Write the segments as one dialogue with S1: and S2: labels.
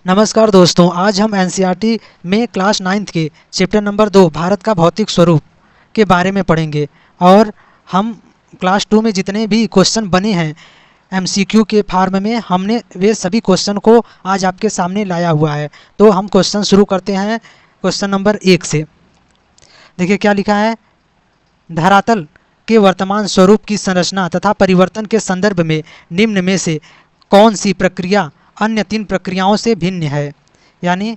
S1: नमस्कार दोस्तों, आज हम एनसीईआरटी में क्लास 9th के चैप्टर नंबर 2 भारत का भौतिक स्वरूप के बारे में पढ़ेंगे। और हम क्लास 2 में जितने भी क्वेश्चन बने हैं एमसीक्यू के फॉर्म में, हमने वे सभी क्वेश्चन को आज आपके सामने लाया हुआ है। तो हम क्वेश्चन शुरू करते हैं क्वेश्चन नंबर 1 से। देखिए क्या लिखा है। धरातल के वर्तमान स्वरूप की संरचना तथा परिवर्तन के संदर्भ में निम्न में से कौन सी प्रक्रिया अन्य 3 प्रक्रियाओं से भिन्न है। यानी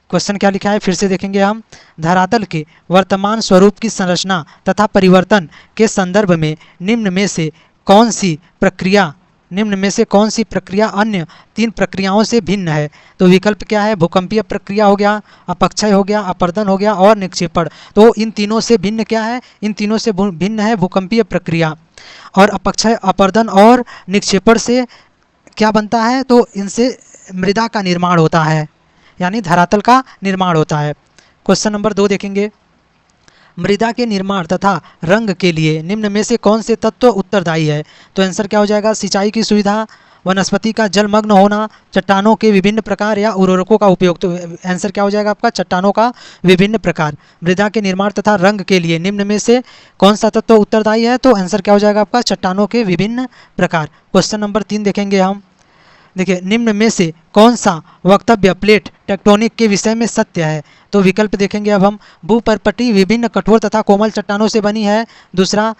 S1: क्वेश्चन क्या लिखा है, फिर से देखेंगे हम। धरातल के वर्तमान स्वरूप की संरचना तथा परिवर्तन के संदर्भ में निम्न में से कौन सी प्रक्रिया अन्य 3 प्रक्रियाओं से भिन्न है। तो विकल्प क्या है, भूकंपीय प्रक्रिया हो गया, अपक्षय हो गया, अपर्दन हो गया और निक्षेपण। तो इन तीनों से भिन्न क्या है, इन तीनों से भिन्न है भूकंपीय प्रक्रिया। और अपक्षय, अपर्दन और निक्षेपण से क्या बनता है, तो इनसे मृदा का निर्माण होता है, यानी धरातल का निर्माण होता है। क्वेश्चन नंबर 2 देखेंगे। मृदा के निर्माण तथा रंग के लिए निम्न में से कौन से तत्व उत्तरदायी है। तो आंसर क्या हो जाएगा, सिंचाई की सुविधा, वनस्पति का जलमग्न होना, चट्टानों के विभिन्न प्रकार या उर्वरकों का उपयोग। तो आंसर क्या हो जाएगा आपका, चट्टानों का विभिन्न प्रकार। मृदा के निर्माण तथा रंग के लिए निम्न में से कौन सा तत्व उत्तरदायी है। तो आंसर क्या हो जाएगा आपका, चट्टानों के विभिन्न प्रकार। क्वेश्चन नंबर 3 देखेंगे हम। देखिए, निम्न में से कौन सा वक्तव्य प्लेट टेक्टोनिक के विषय में सत्य है। तो विकल्प देखेंगे अब हम। भूपर्पटी विभिन्न कठोर तथा कोमल चट्टानों से बनी है। दूसरा,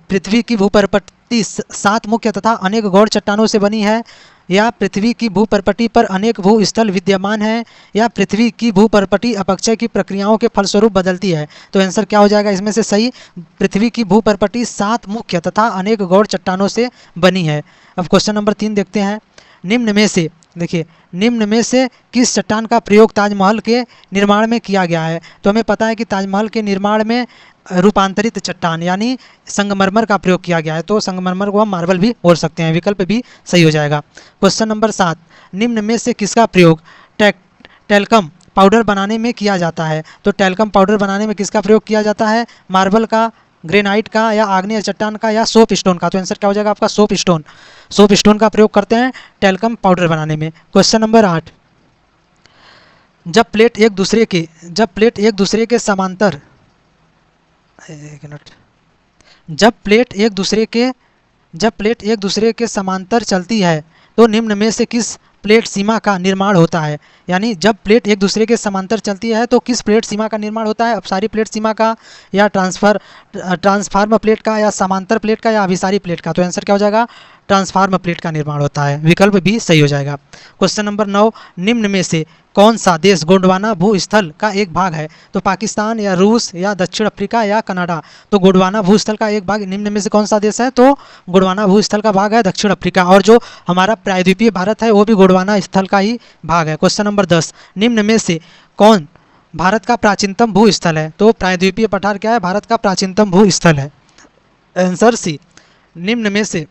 S1: पृथ्वी की भूपर्पटी 7 मुख्य तथा अनेक गौण चट्टानों से बनी है। या पृथ्वी की भूपर्पटी पर अनेक भूस्थल विद्यमान है। या पृथ्वी की भूपर्पटी अपक्षय की प्रक्रियाओं के फलस्वरूप बदलती है। तो आंसर क्या हो जाएगा इसमें से सही, पृथ्वी की भूपर्पटी 7 मुख्य तथा अनेक गौण चट्टानों से बनी है। अब क्वेश्चन नंबर 3 देखते हैं। निम्न में से, देखिए, निम्न में से किस चट्टान का प्रयोग ताजमहल के निर्माण में किया गया है। तो हमें पता है कि ताजमहल के निर्माण में रूपांतरित चट्टान यानी संगमरमर का प्रयोग किया गया है। तो संगमरमर को हम मार्बल भी बोल सकते हैं, विकल्प भी सही हो जाएगा। Question number 7। निम्न में से किसका प्रयोग टेल्कम पाउडर बनाने में किया जाता है। तो टेल्कम पाउडर बनाने में किसका प्रयोग किया जाता है, मार्बल का, ग्रेनाइट का, या आग्नेय चट्टान का, या सोप स्टोन का। तो आंसर क्या हो जाएगा आपका, सोप स्टोन का प्रयोग करते हैं टेल्कम पाउडर बनाने में। Question number 8। जब प्लेट एक दूसरे के समांतर, एक मिनट, जब प्लेट एक दूसरे के समांतर चलती है तो निम्न में से किस प्लेट सीमा का निर्माण होता है। यानी जब प्लेट एक दूसरे के समांतर चलती है तो किस प्लेट सीमा का निर्माण होता है, अपसारी प्लेट सीमा का, या ट्रांसफार्म प्लेट का, या समांतर प्लेट का, या अभिसारी प्लेट का। तो आंसर क्या हो जाएगा, ट्रांसफार्म प्लेट का निर्माण होता है, विकल्प भी सही हो जाएगा। Question number 9। निम्न में से कौन सा देश गोंडवाना भूस्थल का एक भाग है। तो पाकिस्तान, या रूस, या दक्षिण अफ्रीका, या कनाडा। तो गोंडवाना भूस्थल का एक भाग निम्न में से कौन सा देश है, तो गोंडवाना भूस्थल का भाग है दक्षिण अफ्रीका। और जो हमारा प्रायद्वीपीय भारत है वो भी गोंडवाना स्थल का ही भाग है। Question number 10। निम्न में से कौन भारत का प्राचीनतम भूस्थल है। तो प्रायद्वीपीय पठार क्या है, भारत का प्राचीनतम भूस्थल है, आंसर सी। निम्न में से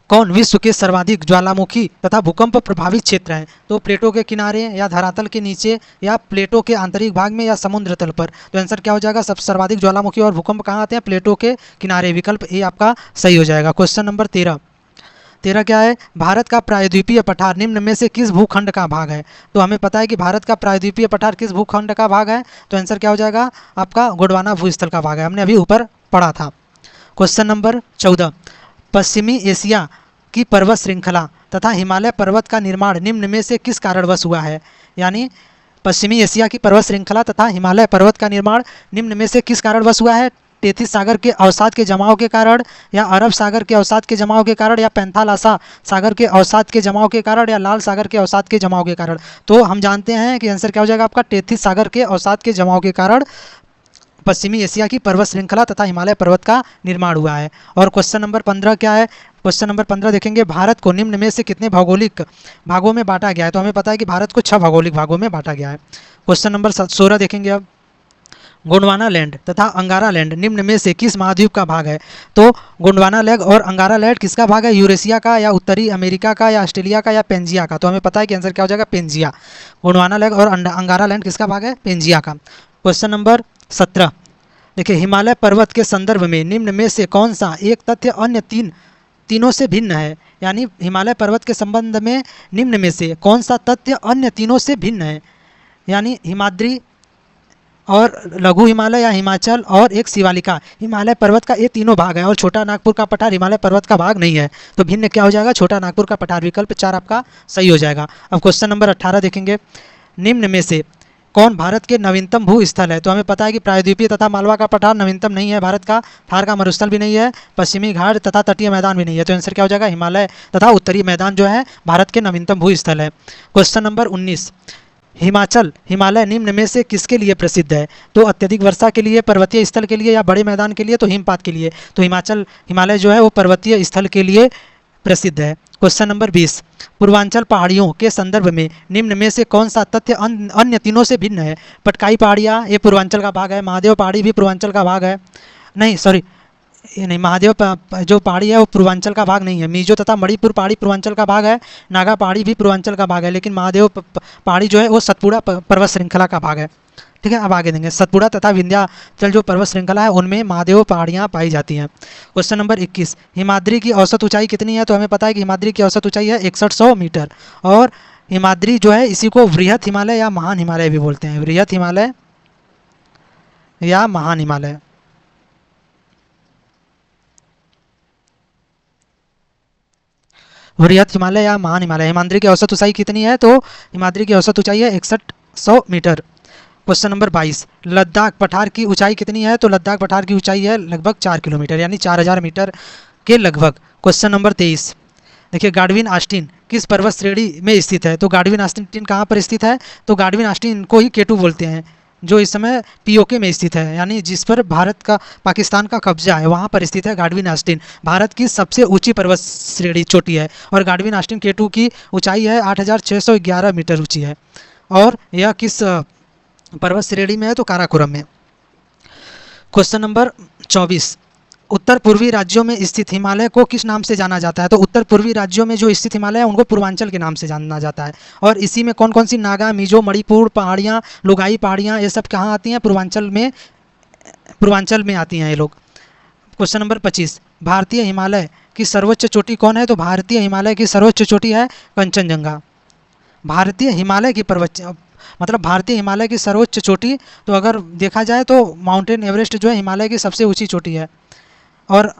S1: कौन विश्व के सर्वाधिक ज्वालामुखी तथा भूकंप प्रभावित क्षेत्र हैं। तो प्लेटों के किनारे, या धरातल के नीचे, या प्लेटों के आंतरिक भाग में, या समुद्र तल पर। तो आंसर क्या हो जाएगा, सब सर्वाधिक ज्वालामुखी और भूकंप कहाँ आते हैं, प्लेटों के किनारे, विकल्प ए आपका सही हो जाएगा। क्वेश्चन नंबर 13 क्या है, भारत का प्रायद्वीपीय पठार निम्न में से किस भूखंड का भाग है। तो हमें पता है कि भारत का प्रायद्वीपीय पठार किस भूखंड का भाग है। तो आंसर क्या हो जाएगा आपका, गोंडवाना भूस्थल का भाग है, हमने अभी ऊपर पढ़ा था। Question number 14। पश्चिमी एशिया की पर्वत श्रृंखला तथा हिमालय पर्वत का निर्माण निम्न में से किस कारणवश हुआ है। यानी पश्चिमी एशिया की पर्वत श्रृंखला तथा हिमालय पर्वत का निर्माण निम्न में से किस कारणवश हुआ है। टेथिस सागर के अवसाद के जमाव के कारण, या अरब सागर के अवसाद के जमाव के कारण, या पैंथालासा सागर के अवसाद के जमाव के कारण, या लाल सागर के अवसाद के जमाव के कारण। तो हम जानते हैं कि आंसर क्या हो जाएगा आपका, टेथिस सागर के अवसाद के जमाव के कारण पश्चिमी एशिया की पर्वत श्रृंखला तथा हिमालय पर्वत का निर्माण हुआ है। और क्वेश्चन नंबर 15 क्या है, क्वेश्चन नंबर 15 देखेंगे। भारत को निम्न में से कितने भौगोलिक भागों में बांटा गया है। तो हमें पता है कि भारत को 6 भौगोलिक भागों में बांटा गया है। क्वेश्चन नंबर 16 देखेंगे अब। गोंडवाना लैंड तथा अंगारा लैंड निम्न में से किस महाद्वीप का भाग है। तो गोंडवाना लैंड और अंगारा लैंड किसका भाग है, यूरेशिया का, या उत्तरी अमेरिका का, या ऑस्ट्रेलिया का, या पेंजिया का। तो हमें पता है कि आंसर क्या हो जाएगा, पेंजिया। गोंडवाना लैंड और अंगारा लैंड किसका भाग है, पेंजिया का। क्वेश्चन नंबर 17 देखिए, हिमालय पर्वत के संदर्भ में निम्न में से कौन सा एक तथ्य अन्य तीनों से भिन्न है। यानी हिमालय पर्वत के संबंध में निम्न में से कौन सा तथ्य अन्य तीनों से भिन्न है। यानी हिमाद्री और लघु हिमालय या हिमाचल और एक शिवालिका हिमालय पर्वत का ये तीनों भाग है, और छोटा नागपुर का पठार हिमालय पर्वत का भाग नहीं है। तो भिन्न क्या हो जाएगा, छोटा नागपुर का पठार। विकल्प 4 आपका सही हो जाएगा। अब क्वेश्चन नंबर 18 देखेंगे, निम्न में से कौन भारत के नवीनतम भू स्थल है। तो हमें पता है कि प्रायद्वीपीय तथा मालवा का पठार नवीनतम नहीं है भारत का, थार का मरुस्थल भी नहीं है, पश्चिमी घाट तथा तटीय मैदान भी नहीं है। तो आंसर क्या हो जाएगा, हिमालय तथा उत्तरी मैदान जो है भारत के नवीनतम भू स्थल है। क्वेश्चन नंबर 19, हिमाचल हिमालय निम्न में से किसके लिए प्रसिद्ध है। तो अत्यधिक वर्षा के लिए, पर्वतीय स्थल के लिए, या बड़े मैदान के लिए, तो हिमपात के लिए। तो हिमाचल हिमालय जो है वो पर्वतीय स्थल के लिए प्रसिद्ध है। क्वेश्चन नंबर 20, पूर्वांचल पहाड़ियों के संदर्भ में निम्न में से कौन सा तथ्य अन्य तीनों से भिन्न है। पटकाई पहाड़ियाँ ये पूर्वांचल का भाग है, महादेव पहाड़ी भी पूर्वांचल का भाग है, नहीं सॉरी ये नहीं, महादेव जो पहाड़ी है वो पूर्वांचल का भाग नहीं है। मिजो तथा मणिपुर पहाड़ी पूर्वांचल का भाग है, नागा पहाड़ी भी पूर्वांचल का भाग है, लेकिन महादेव पहाड़ी जो है वो सतपुड़ा पर्वत श्रृंखला का भाग है। ठीक है, अब आगे देंगे, सतपुड़ा तथा विंध्याचल जो पर्वत श्रृंखला है उनमें महादेव पहाड़ियाँ पाई जाती हैं। क्वेश्चन नंबर 21, हिमाद्री की औसत ऊंचाई कितनी है। तो हमें पता है कि हिमाद्री की औसत ऊंचाई है 6100 मीटर, और हिमाद्री जो है इसी को वृहत हिमालय या महान हिमालय भी बोलते हैं, वृहत हिमालय या महान हिमालय। वृहत हिमालय या महान हिमालय। हिमाद्री की औसत ऊंचाई कितनी है। तो हिमाद्री की औसत ऊंचाई है 6100 मीटर। क्वेश्चन नंबर 22, लद्दाख पठार की ऊंचाई कितनी है। तो लद्दाख पठार की ऊंचाई है लगभग 4 किलोमीटर यानी 4000 मीटर के लगभग। क्वेश्चन नंबर 23, देखिए गाडविन आस्टीन किस पर्वत श्रेणी में स्थित है। तो गाडविन आस्टीन कहाँ पर स्थित है। तो गाडविन आस्टीन को ही केटू बोलते हैं, जो इस समय पीओके में स्थित है, यानी जिस पर भारत का पाकिस्तान का कब्जा है वहाँ पर स्थित है गाडविन आस्टीन। भारत की सबसे ऊंची पर्वत श्रेणी चोटी है, और गाडविन आस्टीन केटू की ऊंचाई है 8611 मीटर ऊंची है। और यह किस पर्वत श्रेणी में है। तो काराकोरम में। क्वेश्चन नंबर 24, उत्तर पूर्वी राज्यों में स्थित हिमालय को किस नाम से जाना जाता है। तो उत्तर पूर्वी राज्यों में जो स्थित हिमालय है उनको पूर्वांचल के नाम से जाना जाता है, और इसी में कौन कौन सी नागा, मिजो, मणिपुर पहाड़ियाँ, लुगाई पहाड़ियाँ ये सब कहाँ आती हैं, पूर्वांचल में आती हैं ये लोग। क्वेश्चन नंबर 25, भारतीय हिमालय की सर्वोच्च चोटी कौन है। तो भारतीय हिमालय की सर्वोच्च चोटी है कंचनजंगा। भारतीय हिमालय की भारतीय हिमालय की सर्वोच्च चोटी, तो अगर देखा जाए तो माउंटेन एवरेस्ट जो है हिमालय की सबसे ऊंची चोटी है, और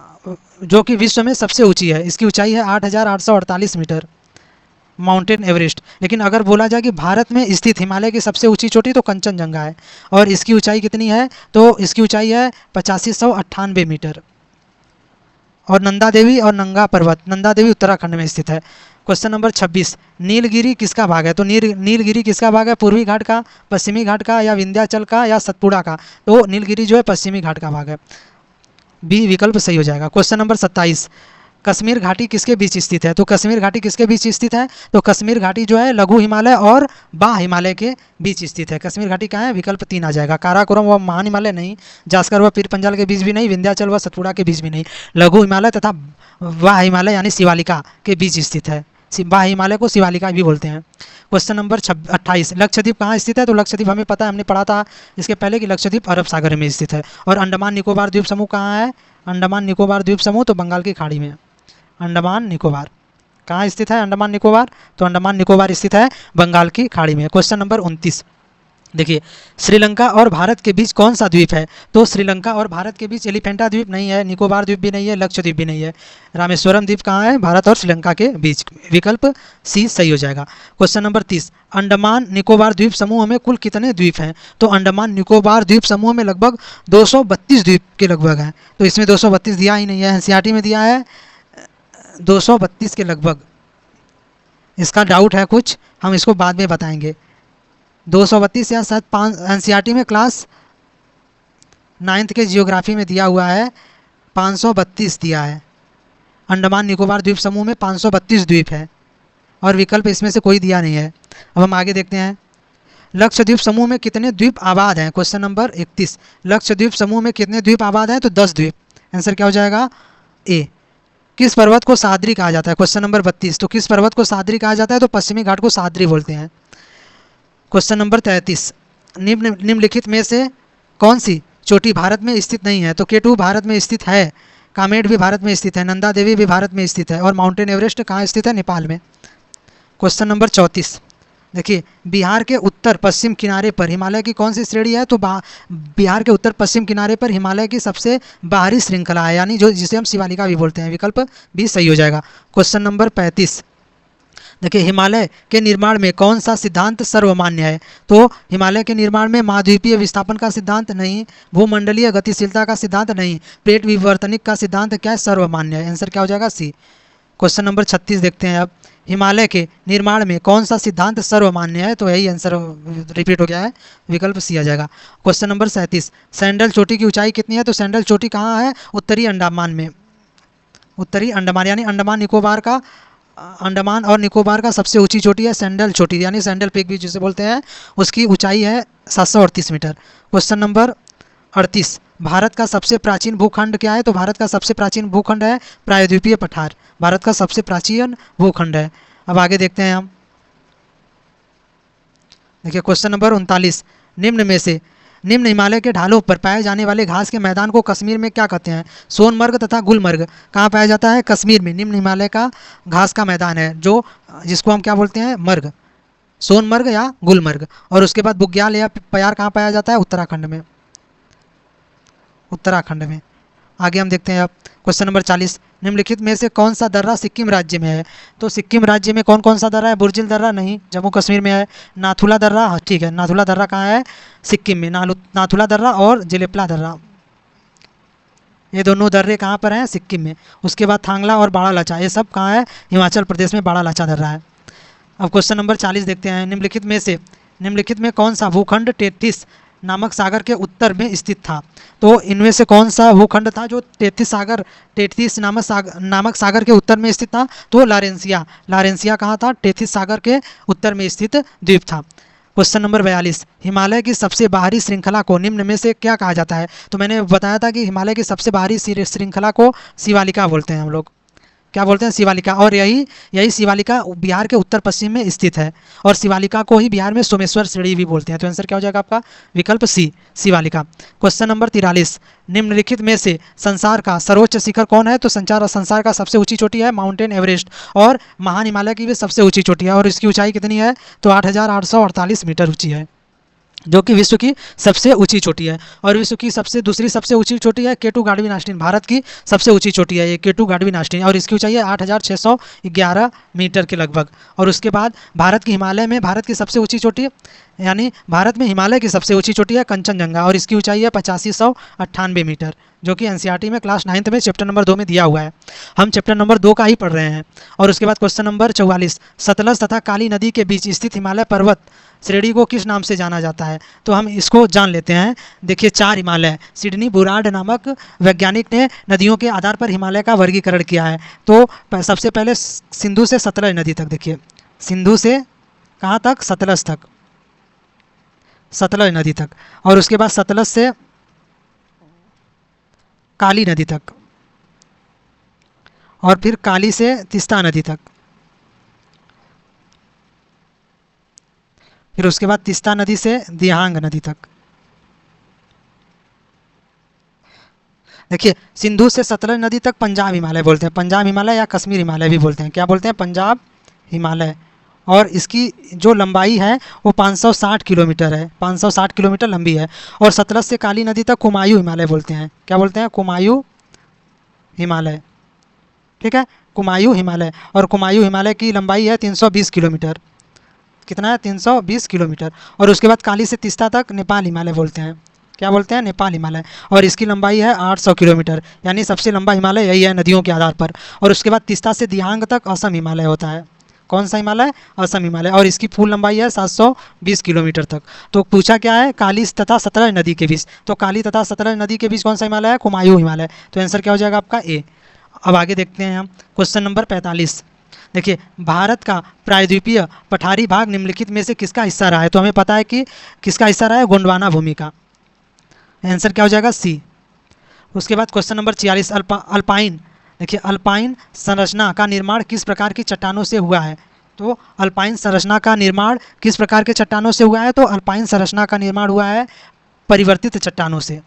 S1: जो कि विश्व में सबसे ऊंची है। इसकी ऊंचाई है 8848 मीटर, माउंटेन एवरेस्ट। लेकिन अगर बोला जाए कि भारत में स्थित हिमालय की सबसे ऊंची चोटी तो कंचनजंगा है, और इसकी ऊंचाई कितनी है। तो इसकी ऊंचाई है 8598 मीटर। और नंदा देवी और नंगा पर्वत, नंदा देवी उत्तराखंड में स्थित है। क्वेश्चन नंबर 26, नीलगिरी किसका भाग है। तो नीलगिरी किसका भाग है, पूर्वी घाट का, पश्चिमी घाट का, या विंध्याचल का, या सतपुड़ा का। तो नीलगिरी जो है पश्चिमी घाट का भाग है, बी विकल्प सही हो जाएगा। क्वेश्चन नंबर 27, कश्मीर घाटी किसके बीच स्थित है। तो कश्मीर घाटी किसके बीच स्थित है। तो कश्मीर घाटी जो है लघु हिमालय और बा हिमालय के बीच स्थित है। कश्मीर घाटी कहाँ है, विकल्प 3 आ जाएगा। काराकोरम व महान हिमालय नहीं, जास्कर व पीर पंजाल के बीच भी नहीं, विंध्याचल व सतपुड़ा के बीच भी नहीं, लघु हिमालय तथा वाह हिमालय यानी शिवालिका के बीच स्थित है। वाह हिमालय को शिवालिका भी बोलते हैं। क्वेश्चन नंबर 28, लक्षद्वीप कहाँ स्थित है। तो लक्षद्वीप हमें पता है, हमने पढ़ा था इसके पहले कि लक्षद्वीप अरब सागर में स्थित है। और अंडमान निकोबार द्वीप समूह कहाँ है। अंडमान निकोबार द्वीप समूह तो बंगाल की खाड़ी में। अंडमान निकोबार कहाँ स्थित है, अंडमान निकोबार। तो अंडमान निकोबार स्थित है बंगाल की खाड़ी में। क्वेश्चन नंबर 29, देखिए श्रीलंका और भारत के बीच कौन सा द्वीप है। तो श्रीलंका और भारत के बीच एलिफेंटा द्वीप नहीं है, निकोबार द्वीप भी नहीं है, लक्षद्वीप भी नहीं है। रामेश्वरम द्वीप कहाँ है, भारत और श्रीलंका के बीच, विकल्प सी सही हो जाएगा। क्वेश्चन नंबर 30, अंडमान निकोबार द्वीप समूह में कुल कितने द्वीप हैं। तो अंडमान निकोबार द्वीप समूह में लगभग 232 द्वीप के लगभग हैं। तो इसमें 232 दिया ही नहीं है, एनसीईआरटी में दिया है 232 के लगभग। इसका डाउट है कुछ, हम इसको बाद में बताएंगे। 232 या शायद 5 एनसीईआरटी में क्लास 9th के जियोग्राफी में दिया हुआ है, 532 दिया है। अंडमान निकोबार द्वीप समूह में 532 द्वीप है, और विकल्प इसमें से कोई दिया नहीं है। अब हम आगे देखते हैं, लक्षद्वीप समूह में कितने द्वीप आबाद हैं। क्वेश्चन नंबर 31, लक्षद्वीप समूह में कितने द्वीप आबाद हैं। तो 10 द्वीप। आंसर क्या हो जाएगा, ए। किस पर्वत को साद्री कहा जाता है। क्वेश्चन नंबर 32, तो किस पर्वत को साद्री कहा जाता है। तो पश्चिमी घाट को साद्री बोलते हैं। क्वेश्चन नंबर 33, निम्नलिखित में से कौन सी चोटी भारत में स्थित नहीं है। तो केटू भारत में स्थित है, कामेट भी भारत में स्थित है, नंदा देवी भी भारत में स्थित है, और माउंटेन एवरेस्ट कहाँ स्थित है? नेपाल में। क्वेश्चन नंबर 34 देखिए, बिहार के उत्तर पश्चिम किनारे पर हिमालय की कौन सी श्रेणी है? तो बिहार के उत्तर पश्चिम किनारे पर हिमालय की सबसे बाहरी श्रृंखला है, यानी जो जिसे हम शिवालिका भी बोलते हैं। विकल्प भी सही हो जाएगा। क्वेश्चन नंबर 35 देखिए, हिमालय के निर्माण में कौन सा सिद्धांत सर्वमान्य है? तो हिमालय के निर्माण में महाद्वीपीय विस्थापन का सिद्धांत नहीं, भूमंडलीय गतिशीलता का सिद्धांत नहीं, प्लेट विवर्तनिक का सिद्धांत क्या है? सर्वमान्य है। आंसर क्या हो जाएगा? सी। क्वेश्चन नंबर 36 देखते हैं अब, हिमालय के निर्माण में कौन सा सिद्धांत सर्वमान्य है? तो यही आंसर रिपीट हो गया है, विकल्प सी आ जाएगा। क्वेश्चन नंबर 37 सैंडल चोटी की ऊंचाई कितनी है? तो सैंडल चोटी कहाँ है? उत्तरी अंडमान में। उत्तरी अंडमान यानी अंडमान और निकोबार का सबसे ऊंची चोटी है सैंडल चोटी, यानी सैंडल पीक भी जिसे बोलते हैं, उसकी ऊंचाई है 738 मीटर। क्वेश्चन नंबर 38 भारत का सबसे प्राचीन भूखंड क्या है? तो भारत का सबसे प्राचीन भूखंड है प्रायद्वीपीय पठार। भारत का सबसे प्राचीन भूखंड है। अब आगे देखते हैं हम, देखिए क्वेश्चन नंबर 39 निम्न हिमालय के ढालों पर पाए जाने वाले घास के मैदान को कश्मीर में क्या कहते हैं? सोनमर्ग तथा गुलमर्ग कहाँ पाया जाता है? कश्मीर में। निम्न हिमालय का घास का मैदान है जो जिसको हम क्या बोलते हैं? मर्ग, सोनमर्ग या गुलमर्ग। और उसके बाद बुग्याल या प्यार कहाँ पाया जाता है? उत्तराखंड में। उत्तराखंड में। आगे हम देखते हैं अब क्वेश्चन नंबर 40 निम्नलिखित में से कौन सा दर्रा सिक्किम राज्य में है? तो सिक्किम राज्य में कौन कौन सा दर्रा है? बुर्जिल दर्रा नहीं, जम्मू कश्मीर में है। नाथुला दर्रा, हाँ ठीक है, नाथुला दर्रा कहाँ है? सिक्किम में। नाथुला दर्रा और जिलेपला दर्रा, ये दोनों दर्रे कहाँ पर हैं? सिक्किम में। उसके बाद थांगला और बाड़ा लाचा, ये सब कहाँ है? हिमाचल प्रदेश में बाड़ा लाचा दर्रा है। अब क्वेश्चन नंबर 40 देखते हैं, निम्नलिखित में कौन सा भूखंड टेथिस नामक सागर के उत्तर में स्थित था? तो इनमें से कौन सा भूखंड था जो टेथिस नामक सागर के उत्तर में स्थित था? तो लारेंसिया कहाँ था? टेथिस सागर के उत्तर में स्थित द्वीप था। क्वेश्चन नंबर 42 हिमालय की सबसे बाहरी श्रृंखला को निम्न में से क्या कहा जाता है? तो मैंने बताया था कि हिमालय की सबसे बाहरी श्रृंखला को शिवालिका बोलते हैं हम लोग। क्या बोलते हैं? शिवालिका। और यही शिवालिका बिहार के उत्तर पश्चिम में स्थित है, और शिवालिका को ही बिहार में सोमेश्वर श्रेणी भी बोलते हैं। तो आंसर क्या हो जाएगा आपका? विकल्प सी, शिवालिका। क्वेश्चन नंबर 43 निम्नलिखित में से संसार का सर्वोच्च शिखर कौन है? तो संसार का सबसे ऊंची चोटी है माउंटेन एवरेस्ट, और महान हिमालय की भी सबसे ऊंची चोटी है, और इसकी ऊंचाई कितनी है? तो 8,848 मीटर ऊंची है, जो कि विश्व की सबसे ऊंची चोटी है। और विश्व की दूसरी सबसे ऊंची चोटी है केटू गाढवी नास्टिन, भारत की सबसे ऊंची चोटी है ये केटू गाढवी नास्टिन, और इसकी ऊंचाई है 8,611 मीटर के लगभग। और उसके बाद भारत की सबसे ऊंची चोटी, यानी भारत में हिमालय की सबसे ऊंची चोटी है कंचनजंगा, और इसकी ऊंचाई है 8598 मीटर, जो कि एनसीईआरटी में क्लास 9 में चैप्टर नंबर 2 में दिया हुआ है। हम चैप्टर नंबर 2 का ही पढ़ रहे हैं। और उसके बाद क्वेश्चन नंबर 44 सतलज तथा काली नदी के बीच स्थित हिमालय पर्वत श्रेणी को किस नाम से जाना जाता है? तो हम इसको जान लेते हैं। देखिए 4 हिमालय, सिडनी बुराड नामक वैज्ञानिक ने नदियों के आधार पर हिमालय का वर्गीकरण किया है। तो सबसे पहले सिंधु से सतलज नदी तक, देखिए सिंधु से कहाँ तक? सतलज तक, सतलज नदी तक। और उसके बाद सतलज से काली नदी तक, और फिर काली से तीस्ता नदी तक, फिर उसके बाद तीस्ता नदी से दियांग नदी तक। देखिए सिंधु से सतलज नदी तक पंजाब हिमालय बोलते हैं, पंजाब हिमालय या कश्मीर हिमालय भी बोलते हैं। क्या बोलते हैं? पंजाब हिमालय। और इसकी जो लंबाई है वो 560 किलोमीटर है, 560 किलोमीटर लंबी है। और सतलज से काली नदी तक कुमायूं हिमालय बोलते हैं। क्या बोलते हैं? कुमायूं हिमालय, ठीक है, कुमायूं हिमालय। और कुमायूं हिमालय की लंबाई है 320 किलोमीटर। कितना है? 320 किलोमीटर। और उसके बाद काली से तीस्ता तक नेपाल हिमालय बोलते हैं। क्या बोलते हैं? नेपाल हिमालय। और इसकी लंबाई है 800 किलोमीटर, यानी सबसे लंबा हिमालय यही है नदियों के आधार पर। और उसके बाद तीस्ता से दियांग तक असम हिमालय होता है। कौन सा हिमालय? असम हिमालय। और इसकी फुल लंबाई है 720 किलोमीटर तक। तो पूछा क्या है? काली तथा सतलज नदी के बीच, तो काली तथा सतलज नदी के बीच कौन सा हिमालय है? कुमायूं हिमालय। तो आंसर क्या हो जाएगा आपका? ए। अब आगे देखते हैं हम क्वेश्चन नंबर 45। देखिए भारत का प्रायद्वीपीय पठारी भाग निम्नलिखित में से किसका हिस्सा रहा है? तो हमें पता है कि किसका हिस्सा रहा है? गोंडवाना भूमि का। आंसर क्या हो जाएगा? सी। उसके बाद क्वेश्चन नंबर 46 अल्पाइन। देखिए अल्पाइन संरचना का निर्माण किस प्रकार की चट्टानों से हुआ है? तो अल्पाइन संरचना का निर्माण किस प्रकार के चट्टानों से हुआ है? तो अल्पाइन संरचना का निर्माण हुआ है परिवर्तित चट्टानों से।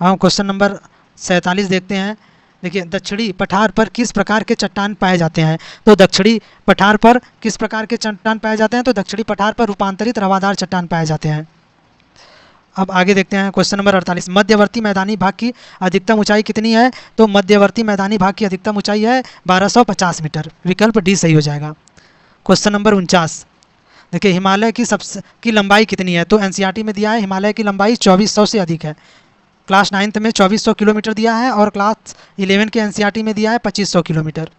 S1: हम क्वेश्चन नंबर 47 देखते हैं। देखिए दक्षिणी पठार पर किस प्रकार के चट्टान पाए जाते हैं? तो दक्षिणी पठार पर किस प्रकार के चट्टान पाए जाते हैं? तो दक्षिणी पठार पर रूपांतरित रवादार चट्टान पाए जाते हैं। अब आगे देखते हैं क्वेश्चन नंबर 48, मध्यवर्ती मैदानी भाग की अधिकतम ऊंचाई कितनी है? तो मध्यवर्ती मैदानी भाग की अधिकतम ऊंचाई है 1250 मीटर। विकल्प डी सही हो जाएगा। क्वेश्चन नंबर 49, देखिए हिमालय की सबसे की लंबाई कितनी है? तो एनसीईआरटी में दिया है हिमालय की लंबाई 2400 से अधिक है। क्लास 9th में 2400 किलोमीटर दिया है और क्लास 11 के एनसीईआरटी में दिया है 2500 किलोमीटर।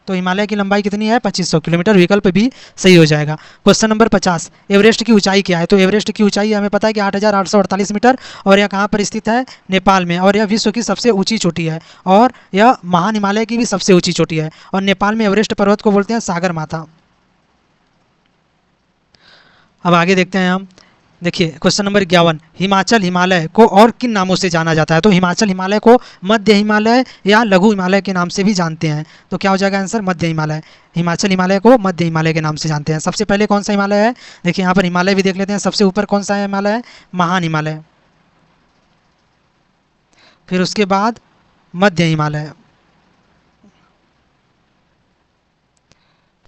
S1: तो हिमालय की लंबाई कितनी है? 2500 किलोमीटर। विकल्प भी सही हो जाएगा। क्वेश्चन नंबर 50, एवरेस्ट की ऊंचाई क्या है? तो एवरेस्ट की ऊंचाई हमें पता है कि 8848 मीटर और यह कहाँ पर स्थित है? नेपाल में। और यह विश्व की सबसे ऊंची चोटी है और यह महान हिमालय की भी सबसे ऊंची चोटी है। और नेपाल में एवरेस्ट पर्वत को बोलते हैं सागर माथा। अब आगे देखते हैं हम। देखिए क्वेश्चन नंबर 51, हिमाचल हिमालय को और किन नामों से जाना जाता है? तो हिमाचल हिमालय को मध्य हिमालय या लघु हिमालय के नाम से भी जानते हैं। तो क्या हो जाएगा आंसर? मध्य हिमालय। हिमाचल हिमालय को मध्य हिमालय के नाम से जानते हैं। सबसे पहले कौन सा हिमालय है? देखिए यहाँ पर हिमालय भी देख लेते हैं। सबसे ऊपर कौन सा हिमालय है? महान हिमालय। फिर उसके बाद मध्य हिमालय,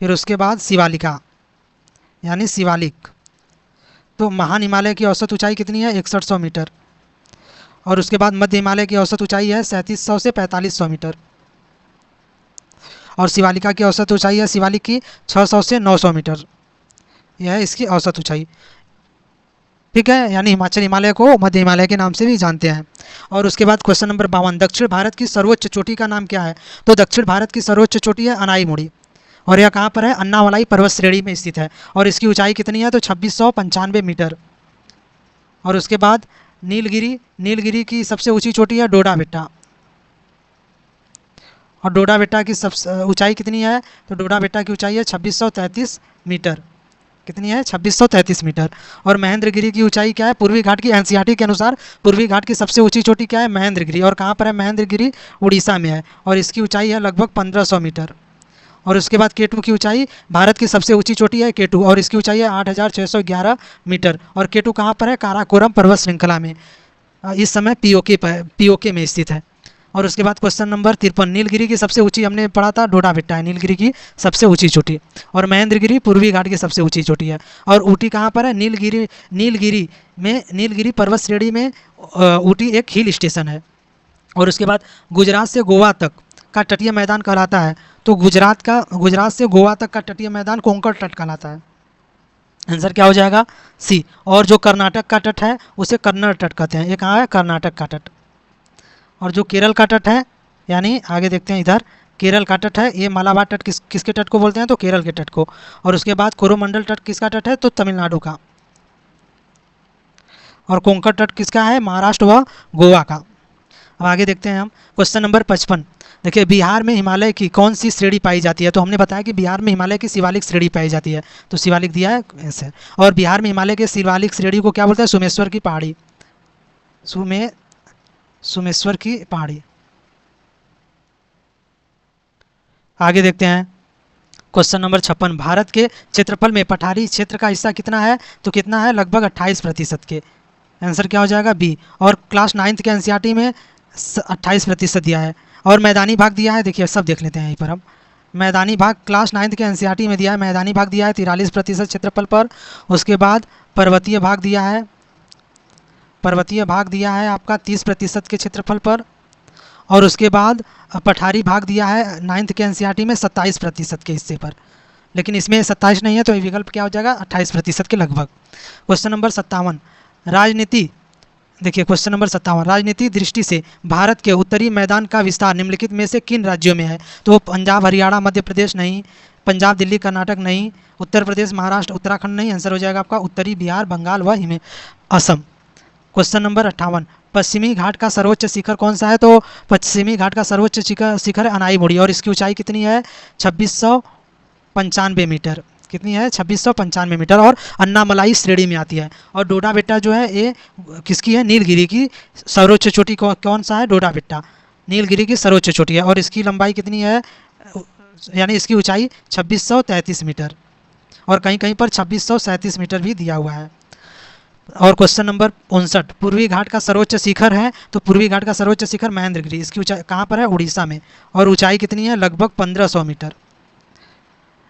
S1: फिर उसके बाद शिवालिका यानी शिवालिक। तो महान हिमालय की औसत ऊंचाई कितनी है? 6100 मीटर। और उसके बाद मध्य हिमालय की औसत ऊंचाई है 3700 से 4500 मीटर। और शिवालिका की औसत ऊंचाई है शिवालिक की 600 से 900 मीटर। यह है इसकी औसत ऊंचाई। ठीक है, यानी हिमाचल हिमालय को मध्य हिमालय के नाम से भी जानते हैं। और उसके बाद क्वेश्चन नंबर 52, दक्षिण भारत की सर्वोच्च चोटी का नाम क्या है? तो दक्षिण भारत की सर्वोच्च चोटी है अनाईमुड़ी और यह कहाँ पर है? अन्नामलाई पर्वत श्रेणी में स्थित है। और इसकी ऊंचाई कितनी है? तो 2695 मीटर। और उसके बाद नीलगिरी, नीलगिरी की सबसे ऊंची चोटी है डोडा बेट्टा। और डोडा बेट्टा की सबसे ऊंचाई कितनी है? तो डोडा बेट्टा की ऊंचाई है 2633 मीटर। कितनी है? 2633 मीटर। और महेंद्रगिरी की ऊंचाई क्या है? पूर्वी घाट की एनसीईआरटी के अनुसार पूर्वी घाट की सबसे ऊंची चोटी क्या है? महेंद्रगिरी। और कहाँ पर है महेंद्रगिरी? उड़ीसा में है और इसकी ऊंचाई है लगभग 1500 मीटर। और उसके बाद केटू की ऊंचाई, भारत की सबसे ऊंची चोटी है केटू और इसकी ऊंचाई है 8611 मीटर। और केटू कहाँ पर है? काराकोरम पर्वत श्रृंखला में। इस समय पीओके में स्थित है। और उसके बाद क्वेश्चन नंबर 53, नीलगिरी की सबसे ऊंची हमने पढ़ा था डोडा बेट्टा है नीलगिरी की सबसे ऊंची चोटी। और महेंद्रगिरी पूर्वी घाट की सबसे ऊंची चोटी है। और ऊटी कहाँ पर है? नीलगिरी में, नीलगिरी पर्वत श्रेणी में ऊटी एक हिल स्टेशन है। और उसके बाद गुजरात से गोवा तक का तटीय मैदान कहलाता है। तो गुजरात से गोवा तक का तटीय मैदान कोंकण तट कहलाता है। आंसर क्या हो जाएगा? सी। और जो कर्नाटक का तट है उसे कन्नड़ तट कहते हैं। ये कहाँ है? कर्नाटक का तट। और जो केरल का तट है, यानी आगे देखते हैं इधर, केरल का तट है, ये मालाबार तट किसके तट को बोलते हैं? तो केरल के तट को। और उसके बाद कोरोमंडल तट किसका तट है? तो तमिलनाडु का। और कोंकण तट किसका है? महाराष्ट्र व गोवा का। अब आगे देखते हैं हम क्वेश्चन नंबर 55, देखिए बिहार में हिमालय की कौन सी श्रेणी पाई जाती है? तो हमने बताया कि बिहार में हिमालय की शिवालिक श्रेणी पाई जाती है। तो शिवालिक दिया है ऐसे। और बिहार में हिमालय के शिवालिक श्रेणी को क्या बोलते हैं? सोमेश्वर की पहाड़ी। सोमेश्वर की पहाड़ी। आगे देखते हैं क्वेश्चन नंबर 56, भारत के क्षेत्रफल में पठारी क्षेत्र का हिस्सा कितना है? तो कितना है? लगभग 28% के। आंसर क्या हो जाएगा? बी। और क्लास 9th के एनसीईआरटी में 28% दिया है। और मैदानी भाग दिया है, देखिए सब देख लेते हैं यहीं पर हम। मैदानी भाग क्लास 9th के एनसीईआरटी में दिया है, मैदानी भाग दिया है 43% क्षेत्रफल पर। उसके बाद पर्वतीय भाग दिया है, पर्वतीय भाग दिया है आपका 30% के क्षेत्रफल पर। और उसके बाद पठारी भाग दिया है 9th के एनसीईआरटी में 27% के हिस्से पर। लेकिन इसमें 27 नहीं है तो ये विकल्प क्या हो जाएगा? 28% के लगभग। क्वेश्चन नंबर 57, राजनीति, देखिए क्वेश्चन नंबर 57, राजनीति दृष्टि से भारत के उत्तरी मैदान का विस्तार निम्नलिखित में से किन राज्यों में है? तो पंजाब हरियाणा मध्य प्रदेश नहीं, पंजाब दिल्ली कर्नाटक नहीं, उत्तर प्रदेश महाराष्ट्र उत्तराखंड नहीं। आंसर हो जाएगा आपका उत्तरी बिहार बंगाल व असम। क्वेश्चन नंबर 58, पश्चिमी घाट का सर्वोच्च शिखर कौन सा है? तो पश्चिमी घाट का सर्वोच्च शिखर है अनाईमुड़ी और इसकी ऊंचाई कितनी है? 2695 मीटर। कितनी है? 2695 मीटर और अन्नामलाई श्रेणी में आती है। और डोडा बेट्टा जो है ये किसकी है? नीलगिरी की सर्वोच्च चोटी कौन सा है? डोडा बेट्टा नीलगिरी की सर्वोच्च चोटी है। और इसकी लंबाई कितनी है? यानी इसकी ऊंचाई 2633 मीटर और कहीं कहीं पर 2637 मीटर भी दिया हुआ है। और क्वेश्चन नंबर 59, पूर्वी घाट का सर्वोच्च शिखर है, तो पूर्वी घाट का सर्वोच्च शिखर महेंद्रगिरी, इसकी ऊंचाई कहाँ पर है, उड़ीसा में, और ऊंचाई कितनी है, लगभग 1500 मीटर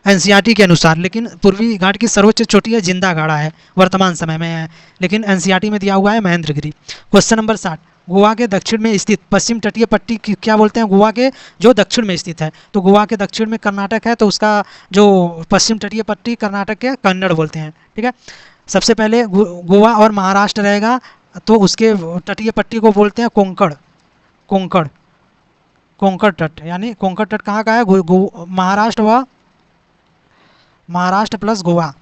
S1: एनसीईआरटी के अनुसार। लेकिन पूर्वी घाट की सर्वोच्च चोटी है जिंदागाड़ा है, वर्तमान समय में है, लेकिन एनसीईआरटी में दिया हुआ है महेंद्रगिरी। क्वेश्चन नंबर 60, गोवा के दक्षिण में स्थित पश्चिम तटीय पट्टी की क्या बोलते हैं, गोवा के जो दक्षिण में स्थित है, तो गोवा के दक्षिण में कर्नाटक है, तो उसका जो पश्चिम तटीय पट्टी कर्नाटक के कन्नड़ बोलते हैं, ठीक है। सबसे पहले गोवा और महाराष्ट्र रहेगा, तो उसके तटीय पट्टी को बोलते हैं कोंकण, कोंकण, कोंकण तट, यानी कोंकण तट कहाँ का है, महाराष्ट्र व महाराष्ट्र प्लस गोवा।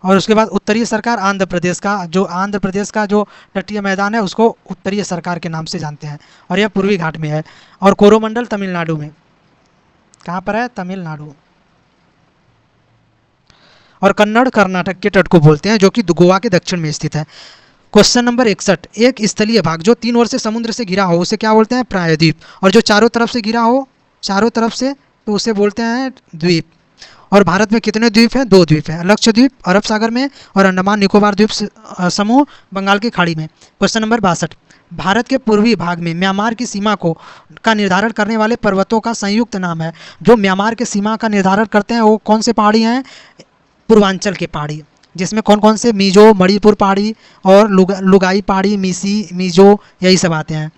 S1: और उसके बाद उत्तरीय सरकार आंध्र प्रदेश का, जो आंध्र प्रदेश का जो तटीय मैदान है उसको उत्तरीय सरकार के नाम से जानते हैं, और यह पूर्वी घाट में है। और कोरोमंडल तमिलनाडु में, कहाँ पर है, तमिलनाडु। और कन्नड़ कर्नाटक के तट को बोलते हैं, जो कि गोवा के दक्षिण में स्थित है। क्वेश्चन नंबर 61, एक स्थलीय भाग जो 3 ओर से समुद्र से घिरा हो उसे क्या बोलते हैं, प्रायद्वीप, और जो चारों तरफ से घिरा हो, चारों तरफ से, तो उसे बोलते हैं द्वीप। और भारत में कितने द्वीप हैं, 2 द्वीप हैं, लक्षद्वीप अरब सागर में, और अंडमान निकोबार द्वीप समूह बंगाल की खाड़ी में। क्वेश्चन नंबर 62, भारत के पूर्वी भाग में म्यांमार की सीमा को का निर्धारण करने वाले पर्वतों का संयुक्त नाम है। जो म्यांमार के सीमा का निर्धारण करते हैं वो कौन से पहाड़ी हैं, पूर्वांचल के पहाड़ी, जिसमें कौन कौन से, मिजो, मणिपुर पहाड़ी और लुगाई पहाड़ी, मिसी, मिजो, यही सब आते हैं।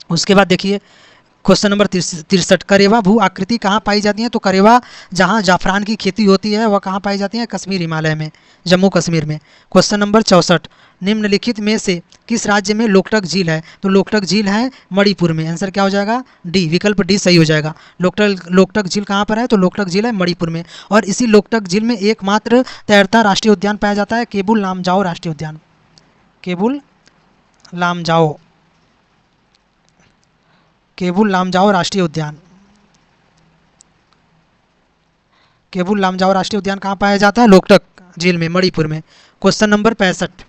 S1: उसके बाद देखिए क्वेश्चन नंबर 63, करेवा भू आकृति कहाँ पाई जाती है, तो करेवा जहाँ जाफरान की खेती होती है वह कहाँ पाई जाती है, कश्मीर हिमालय में, जम्मू कश्मीर में। क्वेश्चन नंबर 64, निम्नलिखित में से किस राज्य में लोकटक झील है, तो लोकटक झील है मणिपुर में, आंसर क्या हो जाएगा, डी, विकल्प डी सही हो जाएगा। लोकटक झील कहाँ पर है, तो लोकटक झील है मणिपुर में। और इसी लोकटक झील में एकमात्र तैरता राष्ट्रीय उद्यान पाया जाता है, केबुल लामजाओ राष्ट्रीय उद्यान, केबुल लामजाओ, केबुल लामजाओ राष्ट्रीय उद्यान। केबुल लामजाओ राष्ट्रीय उद्यान कहाँ पाया जाता है, लोकटक झील में, मणिपुर में। क्वेश्चन नंबर 65,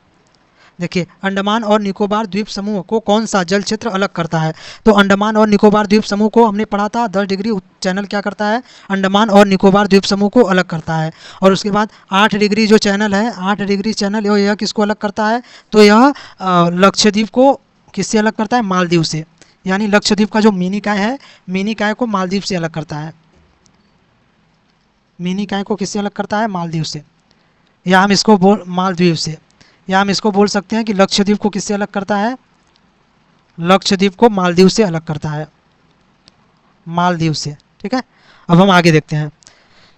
S1: देखिए अंडमान और निकोबार द्वीप समूह को कौन सा जल क्षेत्र अलग करता है, तो अंडमान और निकोबार द्वीप समूह को हमने पढ़ा था 10 डिग्री चैनल क्या करता है, अंडमान और निकोबार द्वीप समूह को अलग करता है। और उसके बाद 8 डिग्री जो चैनल है, 8 डिग्री चैनल यह किसको अलग करता है, तो यह लक्षद्वीप को किससे अलग करता है, मालदीव से, यानी लक्षद्वीप का जो मिनी काय है, मिनी काय को मालदीव से अलग करता है, मिनी काय को किससे अलग करता है, मालदीव से, या हम इसको मालदीव से, या हम इसको बोल सकते हैं कि लक्षद्वीप को किससे अलग करता है, लक्षद्वीप को मालदीव से अलग करता है, मालदीव से, ठीक है। अब हम आगे देखते हैं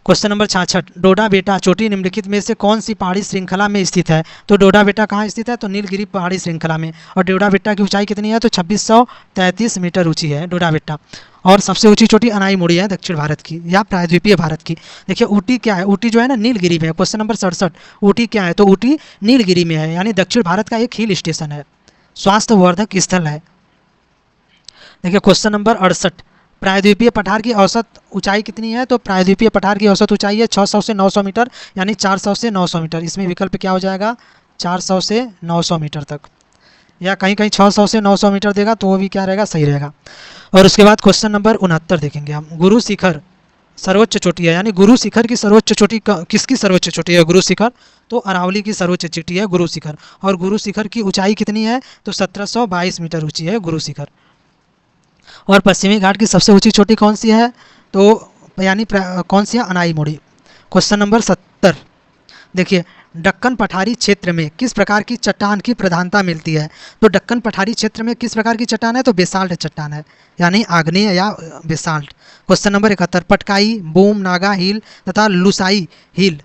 S1: क्वेश्चन नंबर 66, डोडा बेटा चोटी निम्नलिखित में से कौन सी पहाड़ी श्रृंखला में स्थित है, तो डोडा बेटा कहाँ स्थित है, तो नीलगिरी पहाड़ी श्रृंखला में। और डोडा बेटा की ऊंचाई कितनी है, तो 2633 मीटर ऊंची है डोडा बेटा। और सबसे ऊंची चोटी अनाईमुड़ी है दक्षिण भारत की या प्रायद्वीपीय भारत की। देखिए ऊटी क्या है, ऊटी जो है ना नीलगिरी में है। क्वेश्चन नंबर 67, ऊटी क्या है, तो ऊटी नीलगिरी में है, यानी दक्षिण भारत का एक हिल स्टेशन है, स्वास्थ्यवर्धक स्थल है। देखिए क्वेश्चन नंबर 68, प्रायद्वीपीय पठार की औसत ऊंचाई कितनी है, तो प्रायद्वीपीय पठार की औसत ऊंचाई है 600 से 900 मीटर, यानी 400 से 900 मीटर। इसमें विकल्प क्या हो जाएगा, 400 से 900 मीटर तक, या कहीं कहीं 600 से 900 मीटर देगा तो वो भी क्या रहेगा, सही रहेगा। और उसके बाद क्वेश्चन नंबर 69 देखेंगे हम, गुरु शिखर सर्वोच्च चोटी है, यानी गुरु शिखर की सर्वोच्च चोटी किसकी सर्वोच्च चोटी है, गुरु शिखर, तो अरावली की सर्वोच्च चोटी है गुरु शिखर। और गुरु शिखर की ऊंचाई कितनी है, तो 1722 मीटर ऊंची है गुरु शिखर। और पश्चिमी घाट की सबसे ऊंची चोटी कौन सी है, तो यानी कौन सी है, अनाईमुड़ी। क्वेश्चन नंबर 70, देखिए दक्कन पठारी क्षेत्र में किस प्रकार की चट्टान की प्रधानता मिलती है, तो दक्कन पठारी क्षेत्र में किस प्रकार की चट्टान है, तो बेसाल्ट चट्टान है, यानी आग्नेय या basalt. Question number 71, Patkai, Bum, Naga hill तथा लुसाई हिल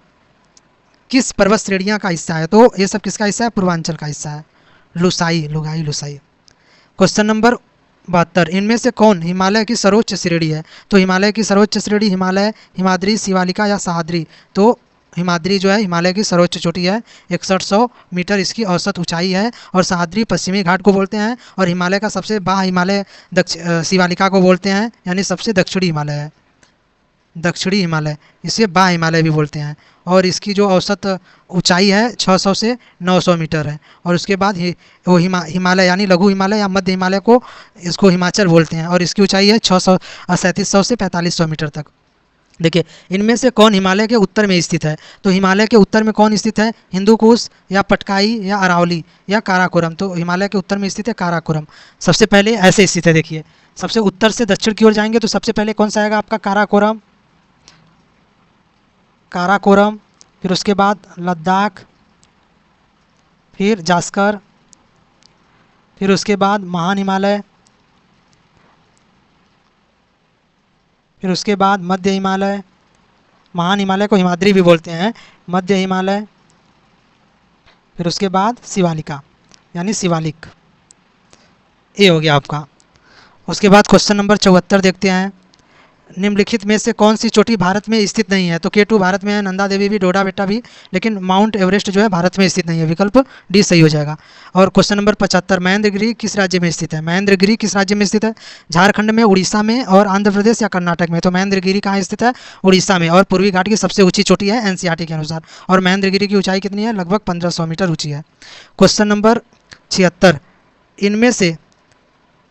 S1: किस पर्वत श्रेणियाँ का हिस्सा है, तो ये सब किसका हिस्सा है, पूर्वांचल का हिस्सा है, लुसाई, लुगाई, लुसाई। क्वेश्चन नंबर 72, इनमें से कौन हिमालय की सर्वोच्च श्रेणी है, तो हिमालय की सर्वोच्च श्रेणी हिमालय, हिमाद्री, शिवालिका या सह्याद्री, तो हिमाद्री जो है हिमालय की सर्वोच्च चोटी है, 6100 मीटर इसकी औसत ऊंचाई है। और सह्याद्री पश्चिमी घाट को बोलते हैं, और हिमालय का सबसे बाह हिमालय शिवालिका को बोलते हैं, यानी सबसे दक्षिणी हिमालय है, दक्षिणी हिमालय, इसे बाह हिमालय भी बोलते हैं। और इसकी जो औसत ऊंचाई है 600 से 900 मीटर है। और उसके बाद वो हिमालय यानी लघु हिमालय या मध्य हिमालय को इसको हिमाचल बोलते हैं, और इसकी ऊंचाई है 3700 से 4500 मीटर तक। देखिए इनमें से कौन हिमालय के उत्तर में स्थित है? तो हिमालय के उत्तर में कौन स्थित है? हिंदू कुश या पटकाई या अरावली या काराकोरम? तो हिमालय के उत्तर में स्थित है काराकोरम। सबसे पहले ऐसे स्थित है, देखिए सबसे उत्तर से दक्षिण की ओर जाएंगे तो सबसे पहले कौन सा आएगा आपका? काराकोरम। काराकोरम, फिर उसके बाद लद्दाख, फिर जास्कर, फिर उसके बाद महान हिमालय, फिर उसके बाद मध्य हिमालय। महान हिमालय को हिमाद्री भी बोलते हैं। मध्य हिमालय, फिर उसके बाद शिवालिका यानी शिवालिक। ये हो गया आपका। उसके बाद क्वेश्चन नंबर 74 देखते हैं। निम्नलिखित में से कौन सी चोटी भारत में स्थित नहीं है? तो K2 भारत में है, नंदा देवी भी, डोडा बेटा भी, लेकिन माउंट एवरेस्ट जो है भारत में स्थित नहीं है। विकल्प डी सही हो जाएगा। और क्वेश्चन नंबर 75, महेंद्रगिरी किस राज्य में स्थित है? महेंद्रगिरी किस राज्य में स्थित है? झारखंड में, उड़ीसा में और आंध्र प्रदेश या कर्नाटक में? तो महेंद्रगिरी कहाँ स्थित है? उड़ीसा में। और पूर्वी घाट की सबसे ऊंची चोटी है NCERT के अनुसार। और महेंद्रगिरी की ऊंचाई कितनी है? लगभग 1500 मीटर ऊंची है। क्वेश्चन नंबर 76, इनमें से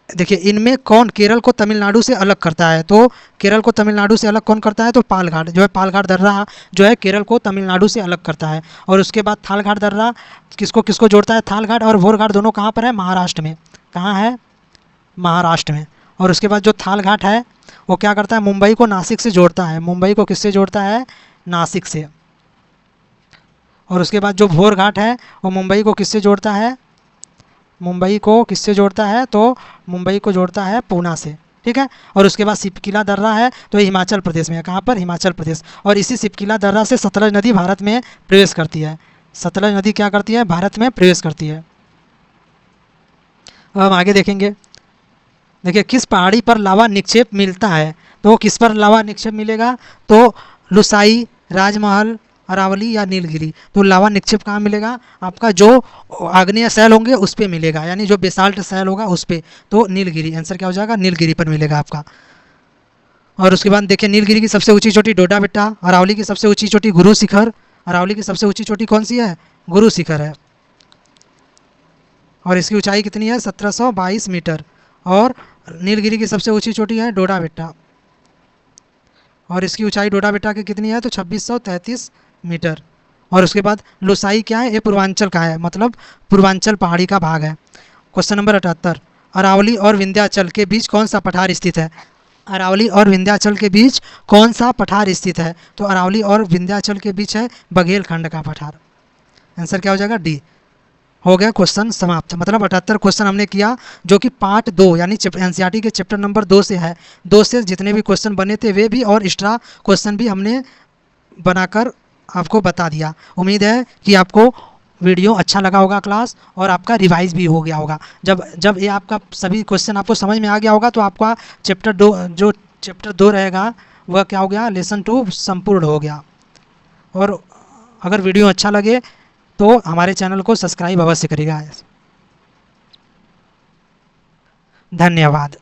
S1: देखिए इनमें कौन केरल को तमिलनाडु से अलग करता है? तो केरल को तमिलनाडु से अलग कौन करता है? तो पालघाट जो है, पालघाट दर्रा जो है केरल को तमिलनाडु से अलग करता है। और उसके बाद थालघाट दर्रा किसको किसको जोड़ता है? थालघाट और भोरघाट दोनों कहाँ पर है? महाराष्ट्र में। कहाँ है? महाराष्ट्र में। और उसके बाद जो थालघाट है वो क्या करता है? मुंबई को नासिक से जोड़ता है। मुंबई को किससे जोड़ता है? नासिक से। और उसके बाद जो भोरघाट है वो मुंबई को किससे जोड़ता है? मुंबई को किससे जोड़ता है? तो मुंबई को जोड़ता है पूना से। ठीक है। और उसके बाद सिपकिला दर्रा है, तो ये हिमाचल प्रदेश में है। कहाँ पर? हिमाचल प्रदेश। और इसी सिपकिला दर्रा से सतलज नदी भारत में प्रवेश करती है। सतलज नदी क्या करती है? भारत में प्रवेश करती है। अब हम आगे देखेंगे। देखिए किस पहाड़ी पर लावा निक्षेप मिलता है? तो किस पर लावा निक्षेप मिलेगा? तो लुसाई, राजमहल, अरावली या नीलगिरी? तो लावा निक्षेप कहाँ मिलेगा? आपका जो आग्नेय शैल होंगे उस पर मिलेगा, यानी जो बेसाल्ट शैल होगा उस पर। तो नीलगिरी आंसर क्या हो जाएगा? नीलगिरी पर मिलेगा आपका। और उसके बाद देखिए नीलगिरी की सबसे ऊंची चोटी डोडा बेट्टा, अरावली की सबसे ऊंची चोटी गुरु शिखर। अरावली की सबसे ऊंची चोटी कौन सी है? गुरु शिखर है। और इसकी ऊंचाई कितनी है? 1722 मीटर। और नीलगिरी की सबसे ऊंची चोटी है डोडा बेट्टा, और इसकी ऊंचाई डोडा बेट्टा की कितनी है? तो 2633 मीटर। और उसके बाद लुसाई क्या है? ये पूर्वांचल का है, मतलब पूर्वांचल पहाड़ी का भाग है। क्वेश्चन नंबर 78, अरावली और विंध्याचल के बीच कौन सा पठार स्थित है? अरावली और विंध्याचल के बीच कौन सा पठार स्थित है? तो अरावली और विंध्याचल के बीच है बघेलखंड का पठार। आंसर क्या हो जाएगा? डी। हो गया क्वेश्चन समाप्त। मतलब 78 क्वेश्चन हमने किया, जो कि पार्ट 2 यानी NCERT के चैप्टर नंबर 2 से है। 2 से जितने भी क्वेश्चन बने थे वे भी, और एक्स्ट्रा क्वेश्चन भी हमने बनाकर आपको बता दिया। उम्मीद है कि आपको वीडियो अच्छा लगा होगा क्लास, और आपका रिवाइज भी हो गया होगा। जब जब ये आपका सभी क्वेश्चन आपको समझ में आ गया होगा तो आपका चैप्टर 2 जो चैप्टर 2 रहेगा वह क्या हो गया? लेसन 2 संपूर्ण हो गया। और अगर वीडियो अच्छा लगे तो हमारे चैनल को सब्सक्राइब अवश्य करिएगा। धन्यवाद।